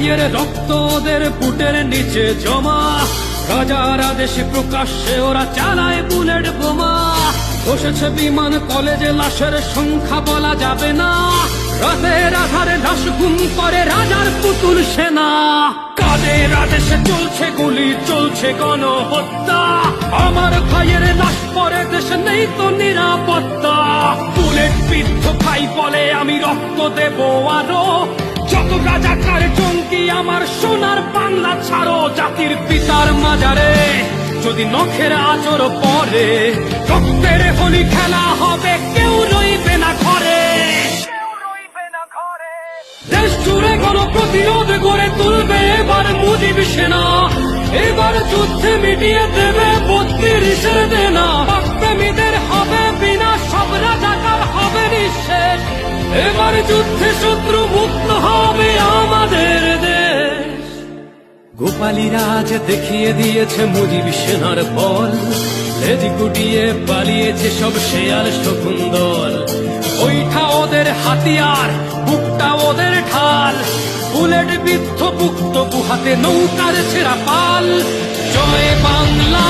ভাইয়ের রক্ত ওদের বুটের নিচে জমা, রাজার আদেশে প্রকাশ্যে ওরা চালায় বুলেট বোমা। বসেছে বিমান কলেজে, লাশের সংখ্যা বলা যাবে না, রাতের আধারে লাশ গুম করে রাজার পুতুল সেনা। কাদের আদেশে চলছে গুলি, চলছে গণহত্যা, আমার ভাইয়ের লাশ পরে দেশে নেই তো নিরাপত্তা। বুলেট বিদ্ধ ভাই বলে আমি রক্ত দেব আরো, যত রাজাকার জঙ্গি আমার সোনার বাংলা ছাড়ো। জাতির পিতার মাজারে যদি নখের আচর পরে, রক্তের হোলি খেলা হবে, কেউ রইবে না ঘরে। দেশ জুড়ে গণপ্রতিরোধ গড়ে তুলবে এবার মুজিব সেনা, এবার যুদ্ধে মিটিয়ে দেবে 32-এর দেনা। প্রেমীদের হবে বিনা, সব রাজাকার হবে নিঃশেষ, এবার যুদ্ধে শত্রু মুক্ত হবে আমাদের দেশ। গোপালী রাজ দেখিয়ে দিয়েছে মুজিব সেনার বল, লেজ গুটিয়ে পালিয়েছে সব শেয়াল শকুন্দল। ওইটা ওদের হাতিয়ার, বুকটা ওদের ঢাল, বুলেট বিদ্ধ বুক তবু হাতে নৌকার ছেঁড়া পাল। জয় বাংলা।